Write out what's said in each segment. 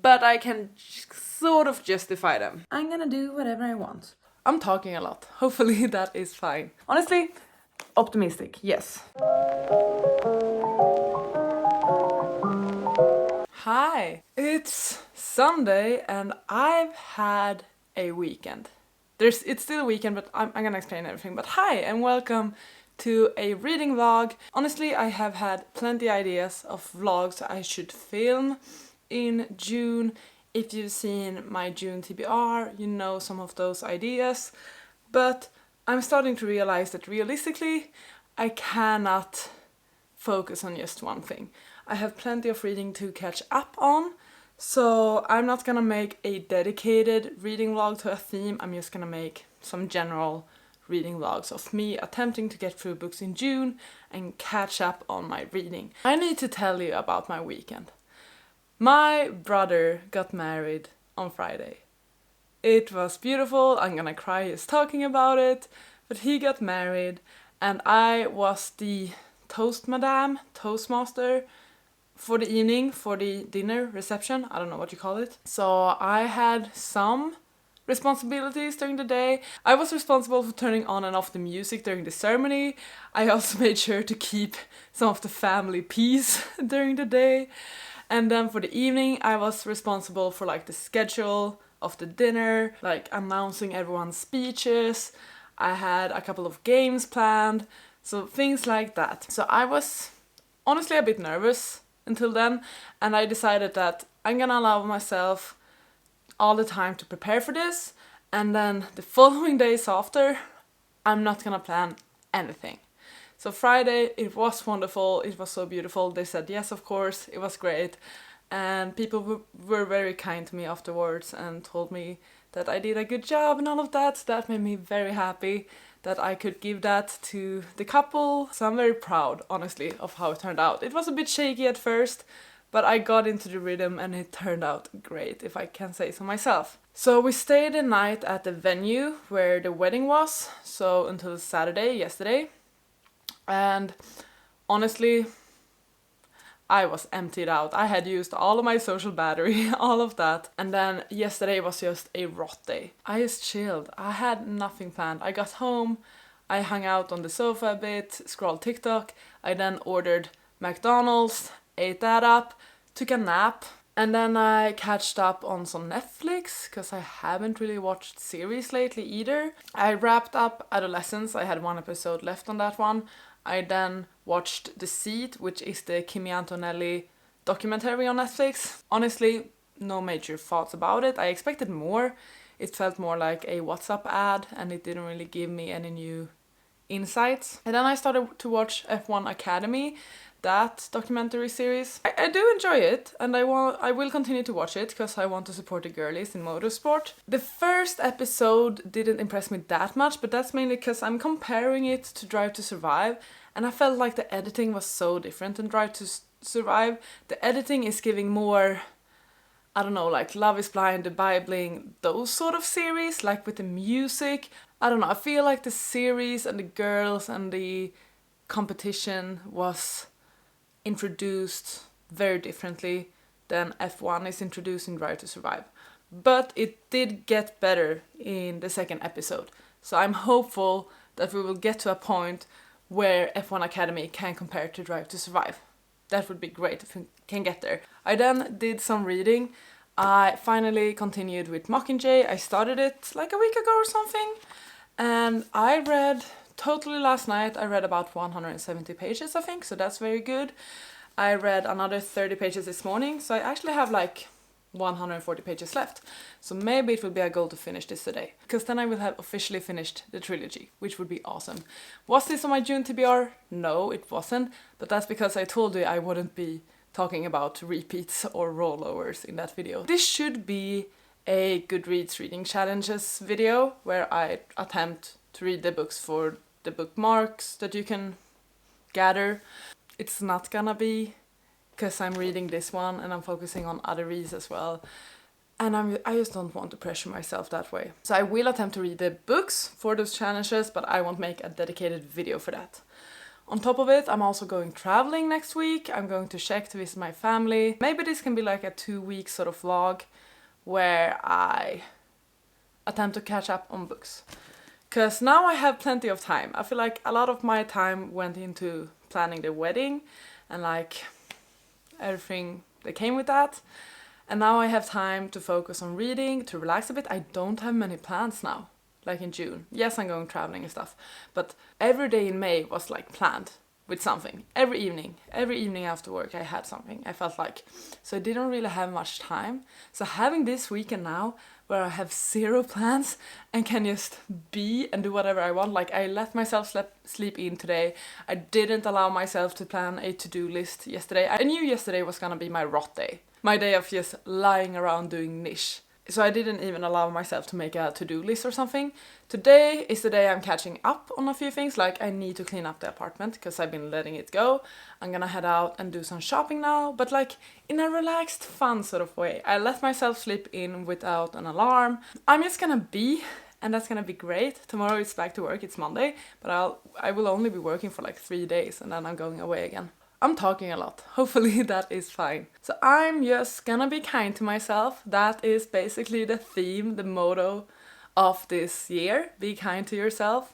but I can sort of justify them. I'm gonna do whatever I want. I'm talking a lot. Hopefully that is fine. Honestly, optimistic, yes. Hi, it's Sunday and I've had a weekend. It's still a weekend, but I'm gonna explain everything. But hi and welcome to a reading vlog. Honestly, I have had plenty ideas of vlogs I should film in June. If you've seen my June TBR, you know some of those ideas. But I'm starting to realize that realistically, I cannot focus on just one thing. I have plenty of reading to catch up on, so I'm not gonna make a dedicated reading vlog to a theme. I'm just gonna make some general reading vlogs of me attempting to get through books in June and catch up on my reading. I need to tell you about my weekend. My brother got married on Friday. It was beautiful, I'm gonna cry just talking about it, but he got married and I was the toastmaster for the evening, for the dinner reception, I don't know what you call it. So I had some responsibilities during the day. I was responsible for turning on and off the music during the ceremony. I also made sure to keep some of the family peace during the day. And then for the evening, I was responsible for like the schedule of the dinner, like announcing everyone's speeches. I had a couple of games planned, so things like that. So I was honestly a bit nervous until then, and I decided that I'm gonna allow myself all the time to prepare for this, and then the following days after, I'm not gonna plan anything. So Friday, it was wonderful, it was so beautiful, they said yes of course, it was great, and people were very kind to me afterwards and told me that I did a good job and all of that. That made me very happy that I could give that to the couple. So I'm very proud, honestly, of how it turned out. It was a bit shaky at first, but I got into the rhythm and it turned out great, if I can say so myself. So we stayed the night at the venue where the wedding was, so until Saturday, yesterday. And honestly, I was emptied out. I had used all of my social battery, all of that. And then yesterday was just a rot day. I just chilled. I had nothing planned. I got home, I hung out on the sofa a bit, scrolled TikTok. I then ordered McDonald's, ate that up, took a nap. And then I catched up on some Netflix, because I haven't really watched series lately either. I wrapped up Adolescence. I had one episode left on that one. I then watched The Seat, which is the Kimi Antonelli documentary on Netflix. Honestly, no major thoughts about it. I expected more. It felt more like a WhatsApp ad and it didn't really give me any new insights. And then I started to watch F1 Academy, that documentary series. I do enjoy it and I will continue to watch it because I want to support the girlies in motorsport. The first episode didn't impress me that much, but that's mainly because I'm comparing it to Drive to Survive and I felt like the editing was so different in Drive to Survive. The editing is giving more, I don't know, like Love is Blind, The Bibling, those sort of series, like with the music. I don't know, I feel like the series and the girls and the competition was introduced very differently than F1 is introduced in Drive to Survive. But it did get better in the second episode. So I'm hopeful that we will get to a point where F1 Academy can compare to Drive to Survive. That would be great if we can get there. I then did some reading. I finally continued with Mockingjay. I started it like a week ago or something. And I read totally last night. I read about 170 pages, I think, so that's very good. I read another 30 pages this morning, so I actually have like 140 pages left. So maybe it will be a goal to finish this today, because then I will have officially finished the trilogy, which would be awesome. Was this on my June TBR? No, it wasn't, but that's because I told you I wouldn't be talking about repeats or rollovers in that video. This should be a Goodreads reading challenges video where I attempt to read the books for the bookmarks that you can gather. It's not gonna be because I'm reading this one and I'm focusing on other reads as well. And I just don't want to pressure myself that way. So I will attempt to read the books for those challenges, but I won't make a dedicated video for that. On top of it, I'm also going traveling next week. I'm going to Czech to visit my family. Maybe this can be like a 2-week sort of vlog where I attempt to catch up on books. Because now I have plenty of time. I feel like a lot of my time went into planning the wedding and like everything that came with that. And now I have time to focus on reading, to relax a bit. I don't have many plans now, like in June. Yes, I'm going traveling and stuff, but every day in May was like planned with something. Every evening after work I had something, I felt like. So I didn't really have much time. So having this weekend now where I have 0 plans and can just be and do whatever I want. Like I let myself sleep in today. I didn't allow myself to plan a to-do list yesterday. I knew yesterday was gonna be my rot day. My day of just lying around doing niche. So I didn't even allow myself to make a to-do list or something. Today is the day I'm catching up on a few things. Like I need to clean up the apartment because I've been letting it go. I'm gonna head out and do some shopping now, but like in a relaxed, fun sort of way. I let myself sleep in without an alarm. I'm just gonna be, and that's gonna be great. Tomorrow it's back to work, it's Monday, but I will only be working for like 3 days and then I'm going away again. I'm talking a lot. Hopefully that is fine. So I'm just gonna be kind to myself. That is basically the theme, the motto of this year. Be kind to yourself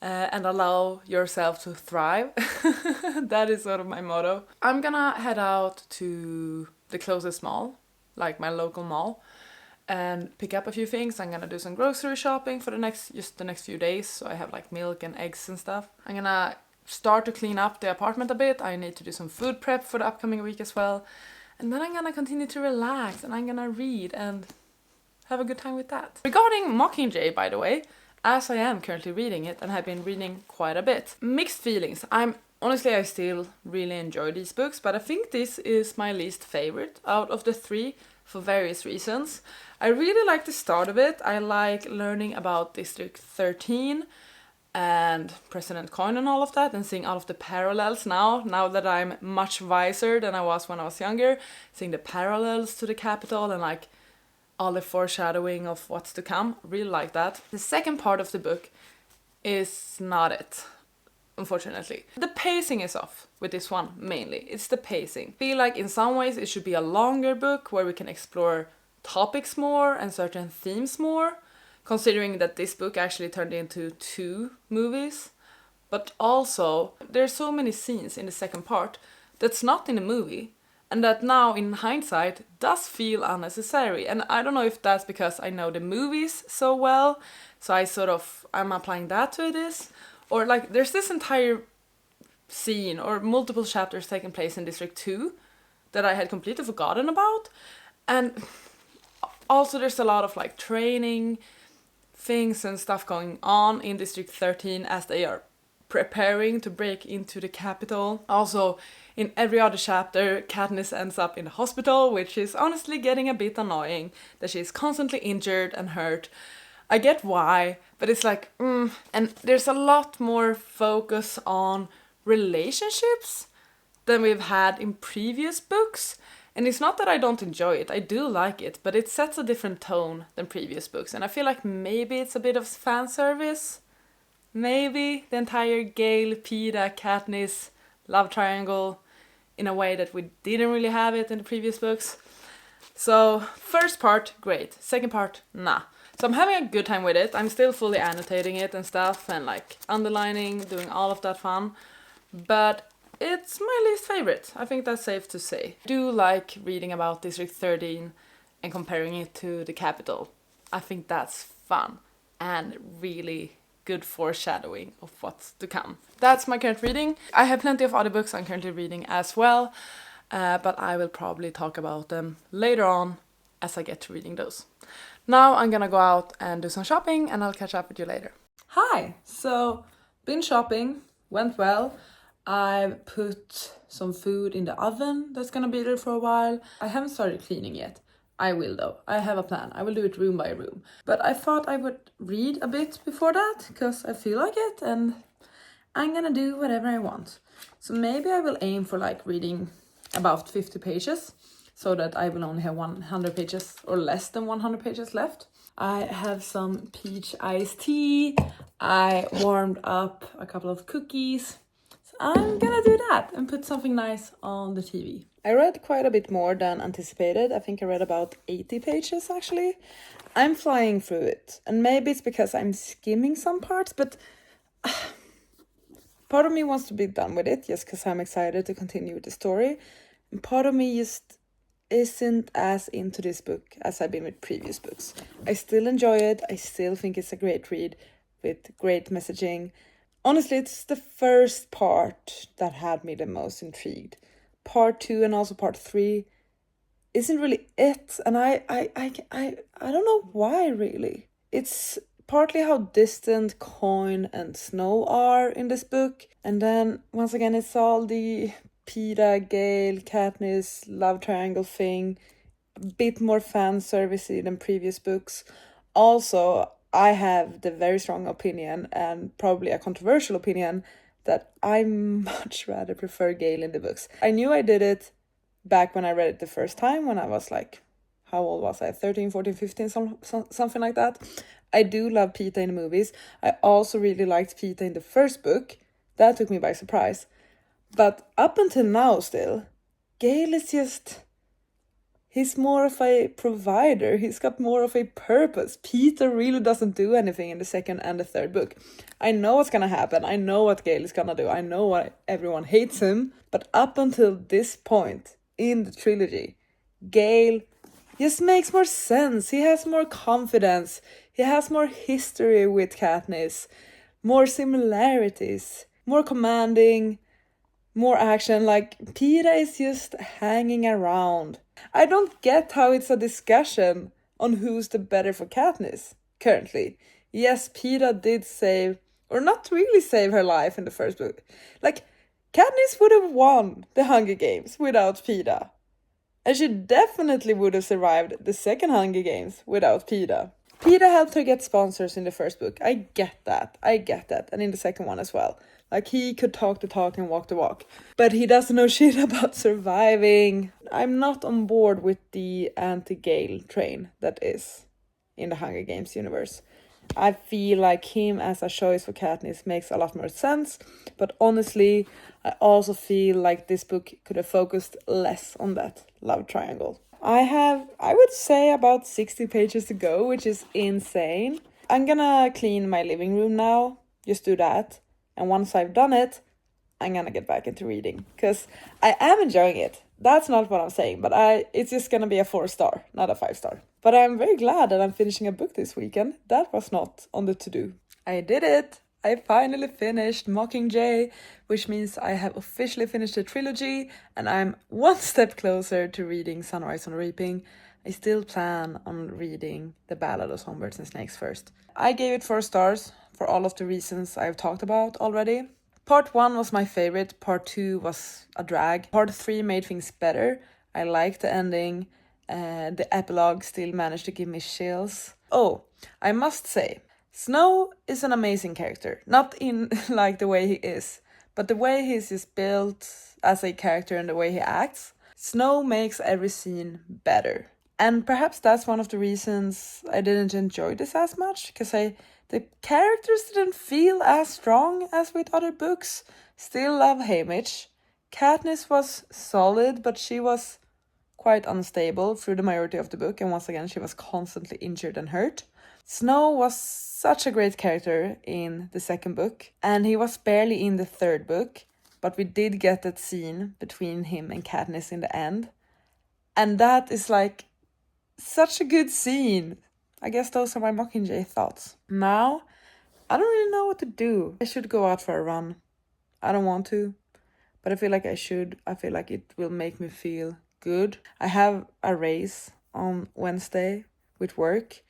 and allow yourself to thrive. That is sort of my motto. I'm gonna head out to the closest mall, like my local mall, and pick up a few things. I'm gonna do some grocery shopping for the next few days. So I have like milk and eggs and stuff. I'm gonna start to clean up the apartment a bit. I need to do some food prep for the upcoming week as well. And then I'm gonna continue to relax and I'm gonna read and have a good time with that. Regarding Mockingjay, by the way, as I am currently reading it and have been reading quite a bit, mixed feelings. I still really enjoy these books, but I think this is my least favorite out of the 3 for various reasons. I really like the start of it. I like learning about District 13 and President Coin and all of that, and seeing all of the parallels now that I'm much wiser than I was when I was younger, seeing the parallels to the Capitol and like all the foreshadowing of what's to come. Really like that. The second part of the book is not it, unfortunately. The pacing is off with this one, mainly. It's the pacing. I feel like in some ways it should be a longer book where we can explore topics more and certain themes more, considering that this book actually turned into 2 movies. But also, there's so many scenes in the second part that's not in the movie, and that now in hindsight does feel unnecessary. And I don't know if that's because I know the movies so well, so I'm applying that to this, or like there's this entire scene or multiple chapters taking place in District 2 that I had completely forgotten about. And also there's a lot of like training things and stuff going on in District 13 as they are preparing to break into the Capitol. Also, in every other chapter, Katniss ends up in the hospital, which is honestly getting a bit annoying, that she's constantly injured and hurt. I get why, but it's like, and there's a lot more focus on relationships than we've had in previous books. And it's not that I don't enjoy it, I do like it, but it sets a different tone than previous books. And I feel like maybe it's a bit of fan service. Maybe the entire Gale, Peeta, Katniss love triangle in a way that we didn't really have it in the previous books. So, first part, great. Second part, nah. So I'm having a good time with it. I'm still fully annotating it and stuff and like underlining, doing all of that fun. But it's my least favorite. I think that's safe to say. I do like reading about District 13 and comparing it to the Capitol. I think that's fun and really good foreshadowing of what's to come. That's my current reading. I have plenty of other books I'm currently reading as well, but I will probably talk about them later on as I get to reading those. Now I'm gonna go out and do some shopping and I'll catch up with you later. Hi! So, been shopping, went well. I put some food in the oven that's gonna be there for a while. I haven't started cleaning yet. I will though. I have a plan. I will do it room by room. But I thought I would read a bit before that because I feel like it and I'm gonna do whatever I want. So maybe I will aim for like reading about 50 pages so that I will only have 100 pages or less than 100 pages left. I have some peach iced tea. I warmed up a couple of cookies. I'm gonna do that and put something nice on the TV. I read quite a bit more than anticipated. I think I read about 80 pages actually. I'm flying through it, and maybe it's because I'm skimming some parts, but part of me wants to be done with it just because I'm excited to continue with the story. And part of me just isn't as into this book as I've been with previous books. I still enjoy it. I still think it's a great read with great messaging. Honestly, it's the first part that had me the most intrigued. Part 2 and also part 3 isn't really it, and I don't know why really. It's partly how distant Coin and Snow are in this book, and then once again it's all the Peeta, Gale, Katniss love triangle thing, a bit more fan servicey than previous books. Also, I have the very strong opinion, and probably a controversial opinion, that I much rather prefer Gale in the books. I knew I did it back when I read it the first time, when I was like, how old was I? 13, 14, 15, something like that. I do love Peeta in the movies. I also really liked Peeta in the first book. That took me by surprise. But up until now still, Gale is just... he's more of a provider. He's got more of a purpose. Peeta really doesn't do anything in the second and the third book. I know what's gonna happen. I know what Gale is gonna do. I know why everyone hates him. But up until this point in the trilogy, Gale just makes more sense. He has more confidence. He has more history with Katniss. More similarities. More commanding. More action. Like, Peeta is just hanging around. I don't get how it's a discussion on who's the better for Katniss currently. Yes, Peeta did save, or not really save her life in the first book. Like, Katniss would have won the Hunger Games without Peeta. And she definitely would have survived the second Hunger Games without Peeta. Peeta helped her get sponsors in the first book. I get that. And in the second one as well. Like, he could talk the talk and walk the walk. But he doesn't know shit about surviving. I'm not on board with the anti-Gale train that is in the Hunger Games universe. I feel like him as a choice for Katniss makes a lot more sense. But honestly, I also feel like this book could have focused less on that love triangle. I would say about 60 pages to go, which is insane. I'm gonna clean my living room now. Just do that. And once I've done it, I'm gonna get back into reading. Because I am enjoying it. That's not what I'm saying. But it's just gonna be a 4-star, not a 5-star. But I'm very glad that I'm finishing a book this weekend. That was not on the to-do. I did it! I finally finished Mockingjay, which means I have officially finished the trilogy, and I'm one step closer to reading Sunrise on the Reaping. I still plan on reading The Ballad of Songbirds and Snakes first. I gave it 4 stars for all of the reasons I've talked about already. Part 1 was my favorite, Part 2 was a drag. Part 3 made things better. I liked the ending. The epilogue still managed to give me chills. Oh, I must say, Snow is an amazing character. Not in like the way he is, but the way he's just built as a character and the way he acts. Snow makes every scene better. And perhaps that's one of the reasons I didn't enjoy this as much, because the characters didn't feel as strong as with other books. Still love Haymitch. Katniss was solid, but she was quite unstable through the majority of the book, and once again she was constantly injured and hurt. Snow was such a great character in the second book, and he was barely in the third book, but we did get that scene between him and Katniss in the end. And that is like such a good scene. I guess those are my Mockingjay thoughts. Now, I don't really know what to do. I should go out for a run. I don't want to, but I feel like I should. I feel like it will make me feel good. I have a race on Wednesday with work.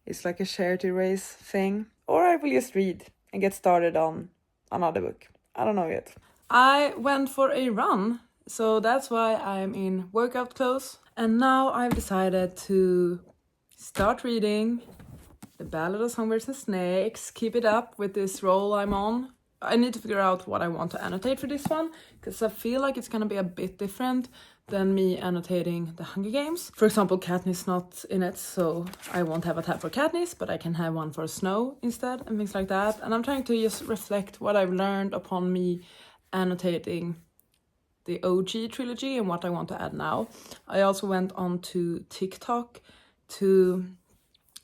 It's like a charity race thing. Or I will just read and get started on another book. I don't know yet. I went for a run, so that's why I'm in workout clothes. And now I've decided to start reading The Ballad of Songbirds and Snakes. Keep it up with this role I'm on. I need to figure out what I want to annotate for this one, because I feel like it's gonna be a bit different than me annotating the Hunger Games. For example, Katniss not in it, so I won't have a tab for Katniss, but I can have one for Snow instead, and things like that. And I'm trying to just reflect what I've learned upon me annotating the OG trilogy and what I want to add now. I also went on to TikTok to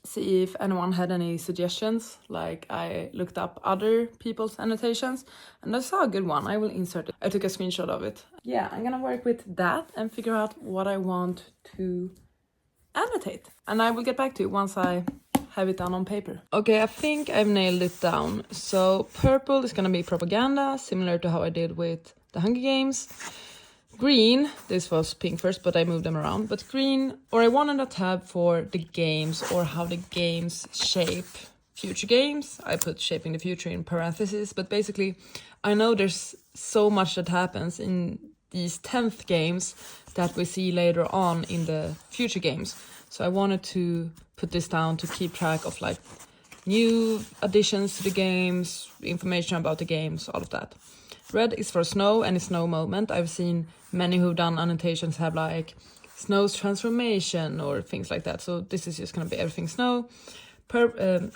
see if anyone had any suggestions. Like, I looked up other people's annotations and I saw a good one. I will insert it. I took a screenshot of it. Yeah, I'm gonna work with that and figure out what I want to annotate. And I will get back to you once I have it down on paper. Okay, I think I've nailed it down. So purple is gonna be propaganda, similar to how I did with the Hunger Games. Green, this was pink first, but I moved them around. But green, or I wanted a tab for the games or how the games shape future games. I put shaping the future in parentheses, but basically I know there's so much that happens in these 10th games that we see later on in the future games. So I wanted to put this down to keep track of like new additions to the games, information about the games, all of that. Red is for snow and a snow moment. I've seen many who've done annotations have like snow's transformation or things like that. So this is just going to be everything snow.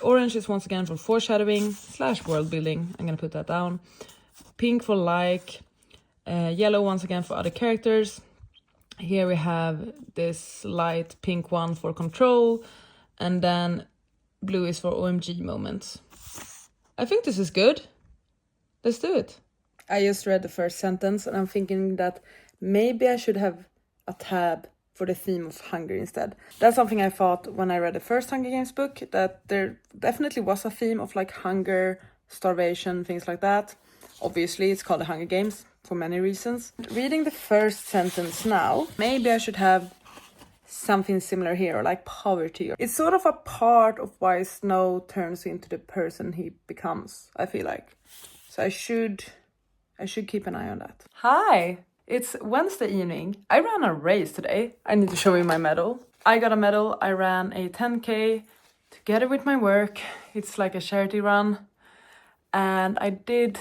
Orange is once again for foreshadowing / world building. I'm going to put that down. Pink for like. Yellow once again for other characters. Here we have this light pink one for control. And then blue is for OMG moments. I think this is good. Let's do it. I just read the first sentence and I'm thinking that maybe I should have a tab for the theme of hunger instead. That's something I thought when I read the first Hunger Games book, that there definitely was a theme of like hunger, starvation, things like that. Obviously, it's called the Hunger Games for many reasons. Reading the first sentence now, maybe I should have something similar here, or like poverty. It's sort of a part of why Snow turns into the person he becomes, I feel like. So I should keep an eye on that. Hi, it's Wednesday evening. I ran a race today. I need to show you my medal. I got a medal. I ran a 10K together with my work. It's like a charity run. And I did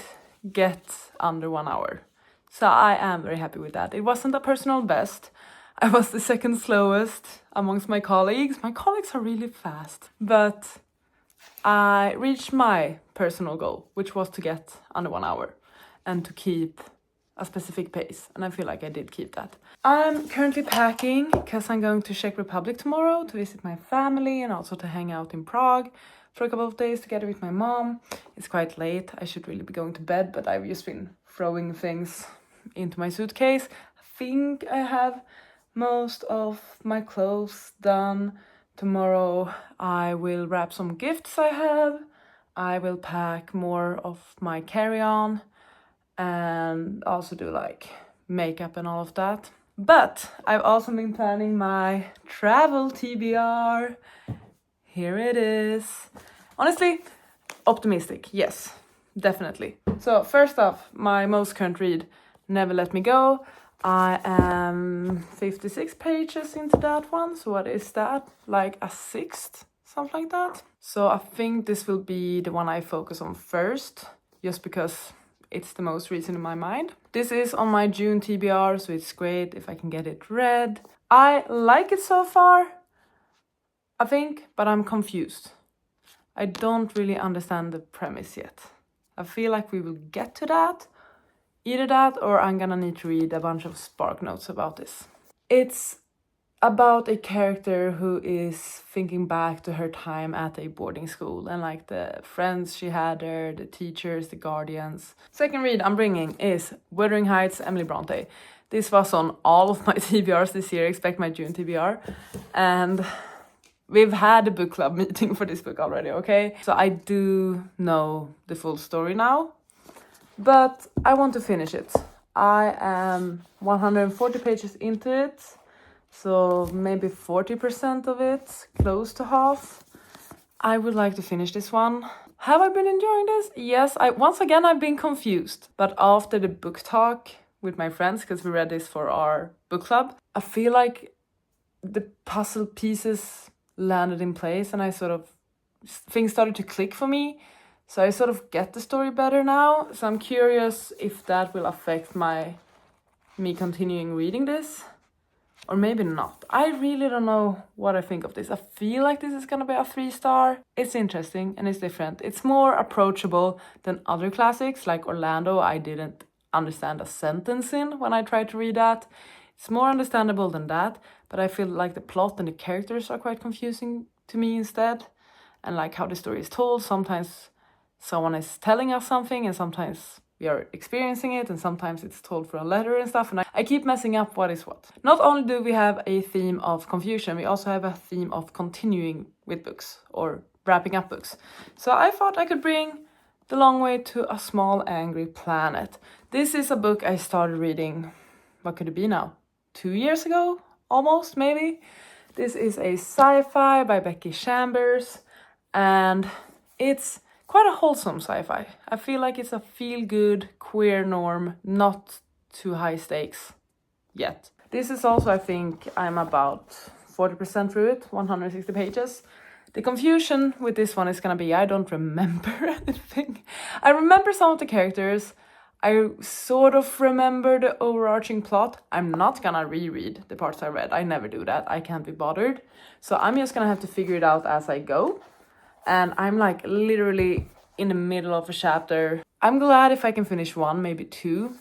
get under 1 hour. So I am very happy with that. It wasn't a personal best. I was the second slowest amongst my colleagues. My colleagues are really fast. But I reached my personal goal, which was to get under 1 hour and to keep a specific pace. And I feel like I did keep that. I'm currently packing because I'm going to Czech Republic tomorrow to visit my family and also to hang out in Prague for a couple of days together with my mom. It's quite late. I should really be going to bed, but I've just been throwing things into my suitcase. I think I have most of my clothes done. Tomorrow I will wrap some gifts I have. I will pack more of my carry-on and also do like makeup and all of that. But I've also been planning my travel TBR. Here it is. Honestly, optimistic, yes, definitely. So first off, my most current read, Never Let Me Go. I am 56 pages into that one. So what is that? Like a sixth? Something like that. So I think this will be the one I focus on first, just because it's the most recent in my mind. This is on my June TBR, so it's great if I can get it read. I like it so far, I think, but I'm confused. I don't really understand the premise yet. I feel like we will get to that. Either that or I'm gonna need to read a bunch of spark notes about this. It's about a character who is thinking back to her time at a boarding school and like the friends she had there, the teachers, the guardians. Second read I'm bringing is Wuthering Heights, Emily Bronte. This was on all of my TBRs this year, expect my June TBR. And we've had a book club meeting for this book already, okay? So I do know the full story now, but I want to finish it. I am 140 pages into it. So maybe 40% of it, close to half. I would like to finish this one. Have I been enjoying this? Yes, once again I've been confused. But after the book talk with my friends, because we read this for our book club, I feel like the puzzle pieces landed in place and things started to click for me. So I sort of get the story better now. So I'm curious if that will affect me continuing reading this. Or maybe not. I really don't know what I think of this. I feel like this is gonna be a 3-star. It's interesting and it's different. It's more approachable than other classics like Orlando. I didn't understand a sentence in when I try to read that. It's more understandable than that, but I feel like the plot and the characters are quite confusing to me instead. And like how the story is told, sometimes someone is telling us something and sometimes we are experiencing it, and sometimes it's told through a letter and stuff, and I keep messing up what is what. Not only do we have a theme of confusion, we also have a theme of continuing with books or wrapping up books. So I thought I could bring The Long Way to a Small Angry Planet. This is a book I started reading, what could it be now? 2 years ago, almost, maybe. This is a sci-fi by Becky Chambers, and it's quite a wholesome sci-fi. I feel like it's a feel-good, queer norm, not too high stakes yet. This is also, I think, I'm about 40% through it, 160 pages. The confusion with this one is gonna be I don't remember anything. I remember some of the characters. I sort of remember the overarching plot. I'm not gonna reread the parts I read. I never do that. I can't be bothered. So I'm just gonna have to figure it out as I go. And I'm like literally in the middle of a chapter. I'm glad if I can finish one, maybe two.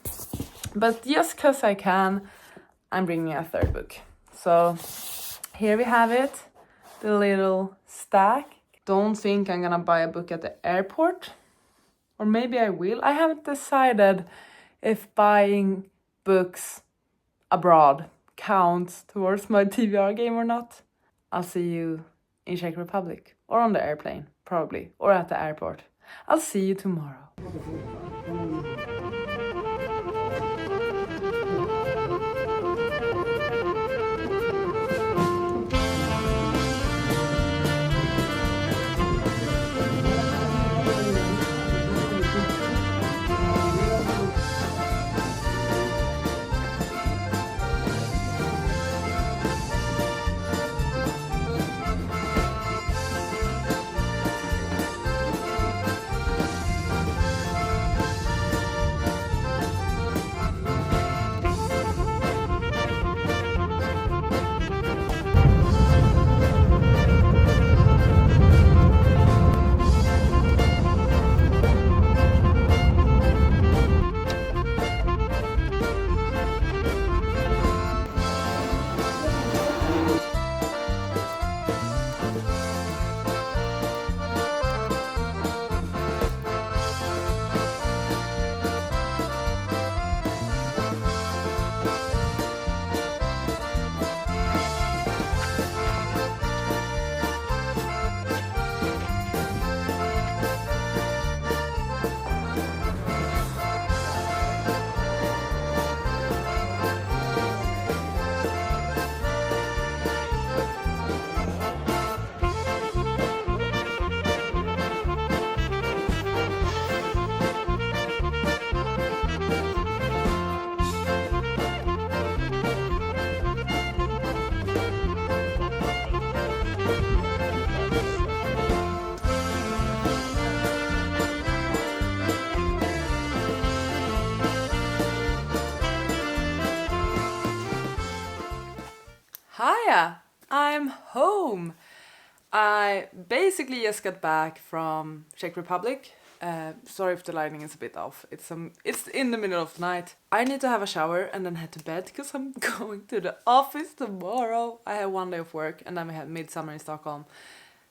But just because I can, I'm bringing a third book. So here we have it, the little stack. Don't think I'm gonna buy a book at the airport. Or maybe I will. I haven't decided if buying books abroad counts towards my TBR game or not. I'll see you in Czech Republic, or on the airplane, probably, or at the airport. I'll see you tomorrow. Hiya! I'm home! I basically just got back from Czech Republic. Sorry if the lighting is a bit off. It's in the middle of the night. I need to have a shower and then head to bed because I'm going to the office tomorrow. I have 1 day of work and then we have midsummer in Stockholm.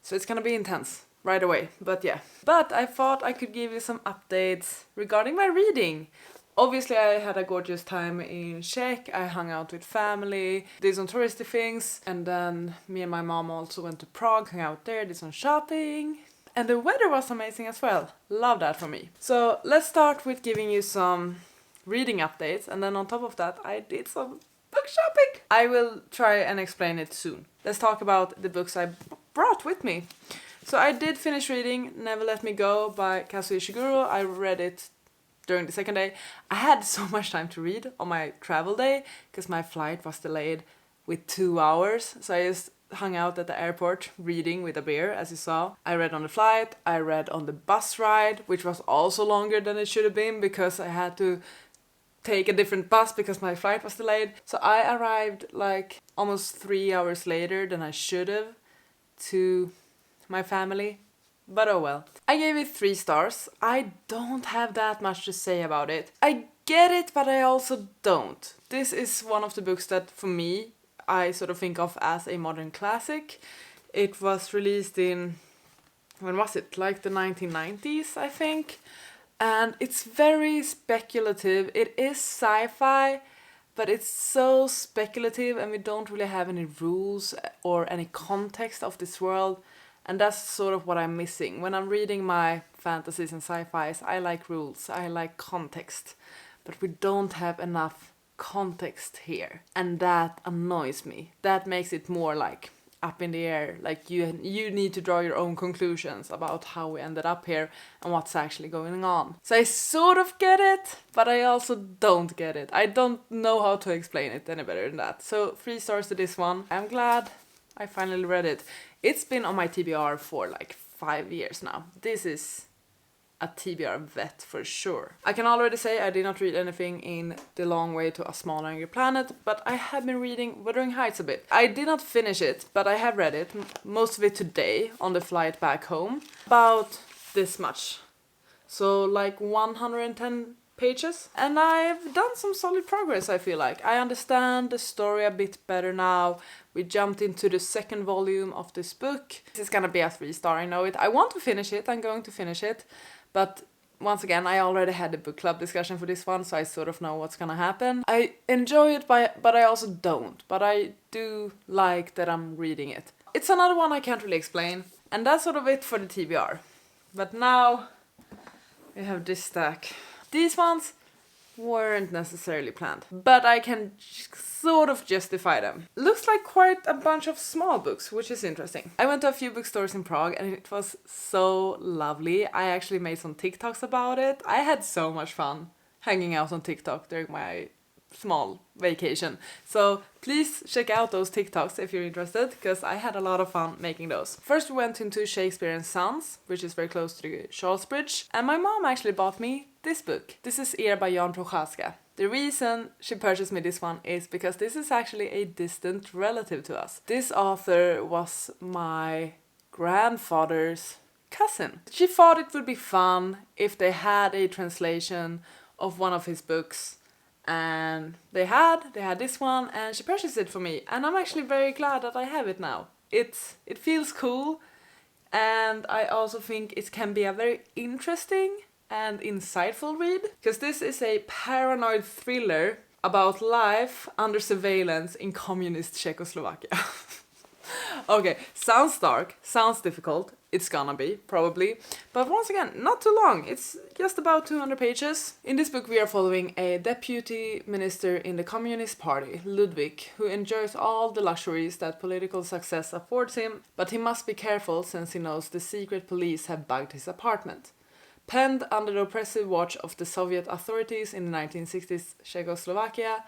So it's gonna be intense right away. But yeah. But I thought I could give you some updates regarding my reading. Obviously, I had a gorgeous time in Czech. I hung out with family, did some touristy things, and then me and my mom also went to Prague, hung out there, did some shopping. And the weather was amazing as well. Love that for me. So let's start with giving you some reading updates, and then on top of that, I did some book shopping. I will try and explain it soon. Let's talk about the books I brought with me. So I did finish reading Never Let Me Go by Kazuo Ishiguro. I read it during the second day. I had so much time to read on my travel day because my flight was delayed with 2 hours. So I just hung out at the airport reading with a beer, as you saw. I read on the flight, I read on the bus ride, which was also longer than it should have been because I had to take a different bus because my flight was delayed. So I arrived like almost 3 hours later than I should have to my family. But oh well. I gave it 3 stars. I don't have that much to say about it. I get it, but I also don't. This is one of the books that, for me, I sort of think of as a modern classic. It was released in, when was it? Like the 1990s, I think. And it's very speculative. It is sci-fi, but it's so speculative and we don't really have any rules or any context of this world. And that's sort of what I'm missing. When I'm reading my fantasies and sci-fis, I like rules, I like context. But we don't have enough context here. And that annoys me. That makes it more like up in the air. Like you need to draw your own conclusions about how we ended up here and what's actually going on. So I sort of get it, but I also don't get it. I don't know how to explain it any better than that. So 3 stars to this one. I'm glad I finally read it. It's been on my TBR for like 5 years now. This is a TBR vet for sure. I can already say I did not read anything in The Long Way to a Small Angry Planet, but I have been reading Wuthering Heights a bit. I did not finish it, but I have read it, most of it today on the flight back home. About this much. So like 110 pages. And I've done some solid progress, I feel like. I understand the story a bit better now. We jumped into the 2nd volume of this book. This is gonna be a 3-star, I know it. I want to finish it, I'm going to finish it. But once again, I already had a book club discussion for this one, so I sort of know what's gonna happen. I enjoy it, but I also don't. But I do like that I'm reading it. It's another one I can't really explain. And that's sort of it for the TBR. But now we have this stack. These ones weren't necessarily planned, but I can sort of justify them. Looks like quite a bunch of small books, which is interesting. I went to a few bookstores in Prague and it was so lovely. I actually made some TikToks about it. I had so much fun hanging out on TikTok during my small vacation. So please check out those TikToks if you're interested, because I had a lot of fun making those. First we went into Shakespeare and Sons, which is very close to the Charles Bridge, and my mom actually bought me this book. This is Ir by Jan Prochaska. The reason she purchased me this one is because this is actually a distant relative to us. This author was my grandfather's cousin. She thought it would be fun if they had a translation of one of his books, and they had this one, and she purchased it for me, and I'm actually very glad that I have it now. It feels cool, and I also think it can be a very interesting and insightful read, because this is a paranoid thriller about life under surveillance in communist Czechoslovakia. Okay, sounds dark, sounds difficult, it's gonna be, probably, but once again, not too long, it's just about 200 pages. In this book we are following a deputy minister in the Communist Party, Ludwig, who enjoys all the luxuries that political success affords him, but he must be careful since he knows the secret police have bugged his apartment. Penned under the oppressive watch of the Soviet authorities in the 1960s Czechoslovakia,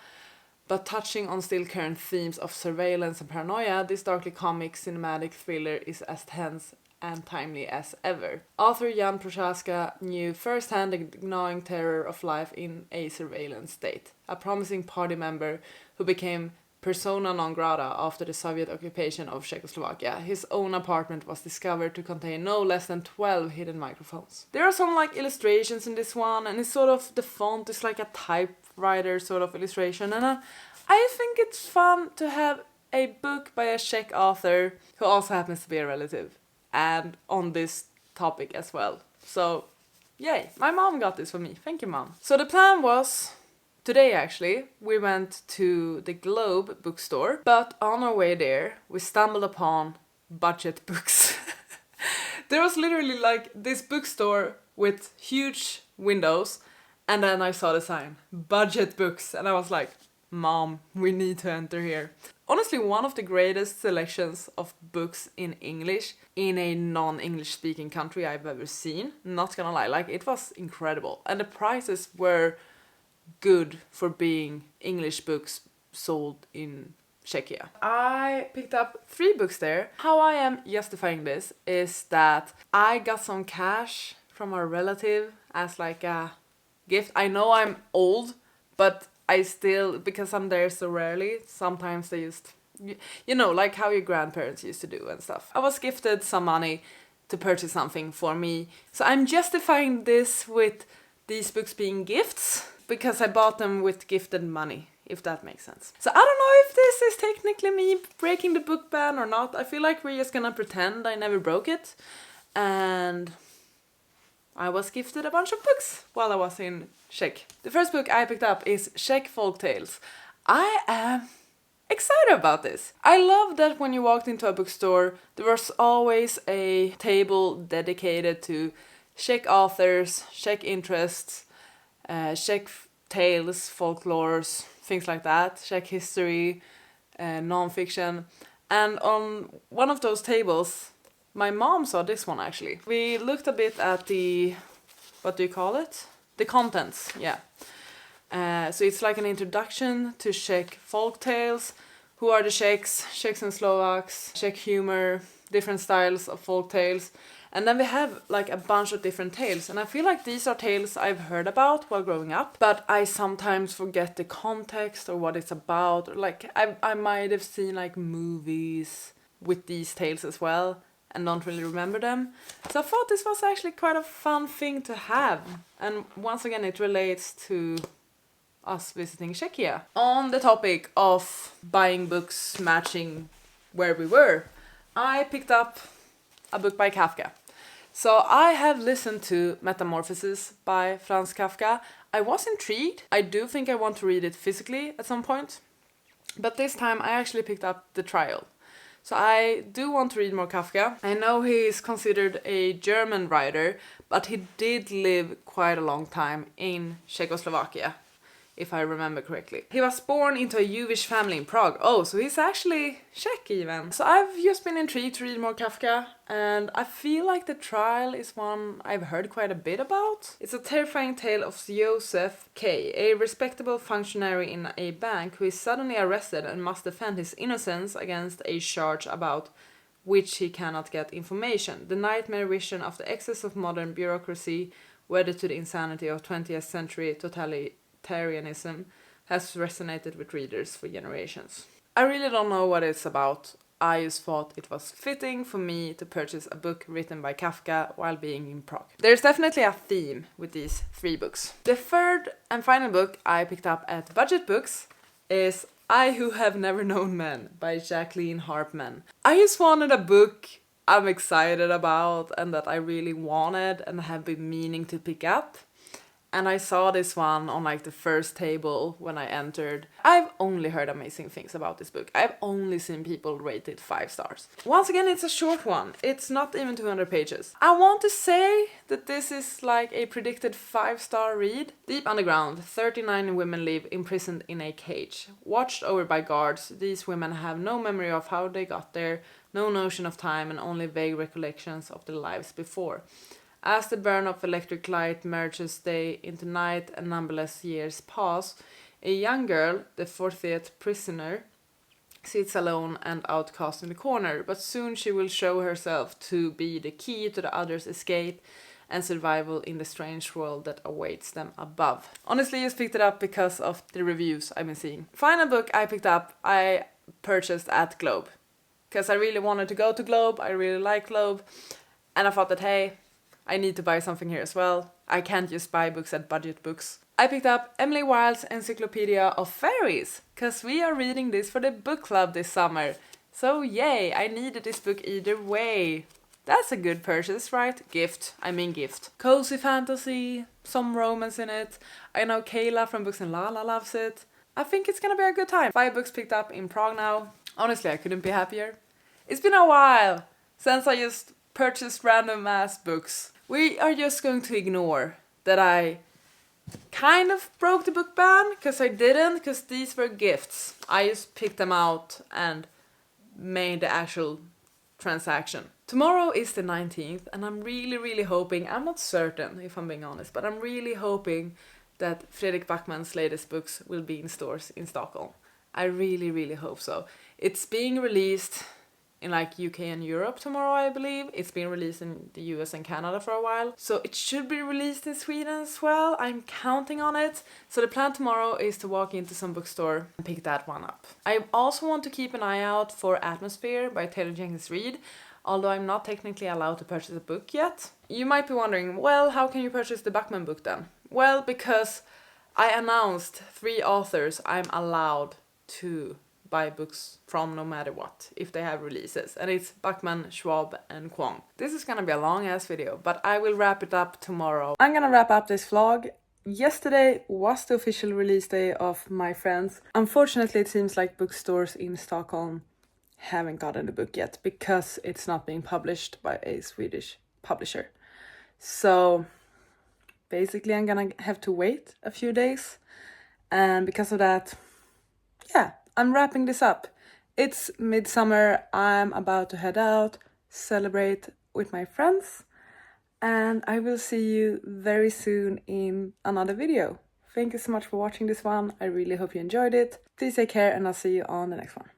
but touching on still current themes of surveillance and paranoia, this darkly comic cinematic thriller is as tense and timely as ever. Author Jan Prochaska knew firsthand the gnawing terror of life in a surveillance state. A promising party member who became persona non grata after the Soviet occupation of Czechoslovakia, his own apartment was discovered to contain no less than 12 hidden microphones. There are some illustrations in this one, and it's sort of, the font is like a typewriter sort of illustration, and I think it's fun to have a book by a Czech author who also happens to be a relative, and on this topic as well. So, yay, my mom got this for me. Thank you, Mom. So the plan was, today actually, we went to the Globe bookstore, but on our way there, we stumbled upon budget books. There was literally this bookstore with huge windows, and then I saw the sign, budget books, and I was like, Mom, we need to enter here. Honestly, one of the greatest selections of books in English in a non-English speaking country I've ever seen. Not gonna lie, it was incredible. And the prices were good for being English books sold in Czechia. I picked up 3 books there. How I am justifying this is that I got some cash from a relative as a gift. I know I'm old, but I still, because I'm there so rarely, sometimes they just, like how your grandparents used to do and stuff. I was gifted some money to purchase something for me, so I'm justifying this with these books being gifts because I bought them with gifted money, if that makes sense. So I don't know if this is technically me breaking the book ban or not. I feel like we're just gonna pretend I never broke it. And I was gifted a bunch of books while I was in Czech. The first book I picked up is Czech folk tales. I am excited about this. I love that when you walked into a bookstore, there was always a table dedicated to Czech authors, Czech interests, Czech tales, folklores, things like that, Czech history, non-fiction. And on one of those tables, my mom saw this one actually. We looked a bit at the, what do you call it? The contents, yeah. So it's like an introduction to Czech folk tales. Who are the Czechs and Slovaks, Czech humor, different styles of folk tales. And then we have like a bunch of different tales. And I feel like these are tales I've heard about while growing up, but I sometimes forget the context or what it's about. Like I might have seen like movies with these tales as well and don't really remember them. So I thought this was actually quite a fun thing to have. And once again, it relates to us visiting Czechia. On the topic of buying books matching where we were, I picked up a book by Kafka. So I have listened to Metamorphosis by Franz Kafka. I was intrigued. I do think I want to read it physically at some point. But this time I actually picked up The Trial. So I do want to read more Kafka. I know he is considered a German writer, but he did live quite a long time in Czechoslovakia, if I remember correctly. He was born into a Jewish family in Prague. Oh, so he's actually Czech even. So I've just been intrigued to read more Kafka, and I feel like The Trial is one I've heard quite a bit about. It's a terrifying tale of Joseph K., a respectable functionary in a bank who is suddenly arrested and must defend his innocence against a charge about which he cannot get information. The nightmare vision of the excess of modern bureaucracy wedded to the insanity of 20th century totalitarianism has resonated with readers for generations. I really don't know what it's about. I just thought it was fitting for me to purchase a book written by Kafka while being in Prague. There's definitely a theme with these 3 books. The third and final book I picked up at Budget Books is I Who Have Never Known Men by Jacqueline Harpman. I just wanted a book I'm excited about and that I really wanted and have been meaning to pick up. And I saw this one on like the first table when I entered. I've only heard amazing things about this book. I've only seen people rate it 5 stars. Once again, it's a short one. It's not even 200 pages. I want to say that this is like a predicted 5-star read. Deep underground, 39 women live imprisoned in a cage. Watched over by guards, these women have no memory of how they got there, no notion of time, and only vague recollections of their lives before. As the burn of electric light merges day into night and numberless years pass, a young girl, the 40th prisoner, sits alone and outcast in the corner, but soon she will show herself to be the key to the others' escape and survival in the strange world that awaits them above. Honestly, I just picked it up because of the reviews I've been seeing. Final book I picked up, I purchased at Globe, because I really wanted to go to Globe, I really like Globe, and I thought that, hey, I need to buy something here as well. I can't just buy books at Budget Books. I picked up Emily Wilde's Encyclopedia of Fairies, because we are reading this for the book club this summer. So yay, I needed this book either way. That's a good purchase, right? Gift. Cozy fantasy, some romance in it. I know Kayla from Books and Lala loves it. I think it's gonna be a good time. 5 books picked up in Prague now. Honestly, I couldn't be happier. It's been a while since I just purchased random ass books. We are just going to ignore that I kind of broke the book ban, because I didn't, because these were gifts. I just picked them out and made the actual transaction. Tomorrow is the 19th, and I'm really hoping, I'm not certain if I'm being honest, but I'm really hoping that Fredrik Backman's latest books will be in stores in Stockholm. I really hope so. It's being released in like UK and Europe tomorrow, I believe. It's been released in the US and Canada for a while. So it should be released in Sweden as well. I'm counting on it. So the plan tomorrow is to walk into some bookstore and pick that one up. I also want to keep an eye out for Atmosphere by Taylor Jenkins Reid, although I'm not technically allowed to purchase a book yet. You might be wondering, well, how can you purchase the Backman book then? Well, because I announced 3 authors I'm allowed to buy books from no matter what, if they have releases. And it's Bachman, Schwab, and Kwong. This is gonna be a long ass video, but I will wrap it up tomorrow. I'm gonna wrap up this vlog. Yesterday was the official release day of My Friends. Unfortunately, it seems like bookstores in Stockholm haven't gotten the book yet because it's not being published by a Swedish publisher. So basically I'm gonna have to wait a few days, and because of that, yeah, I'm wrapping this up. It's midsummer, I'm about to head out, celebrate with my friends, and I will see you very soon in another video. Thank you so much for watching this one. I really hope you enjoyed it. Please take care, and I'll see you on the next one.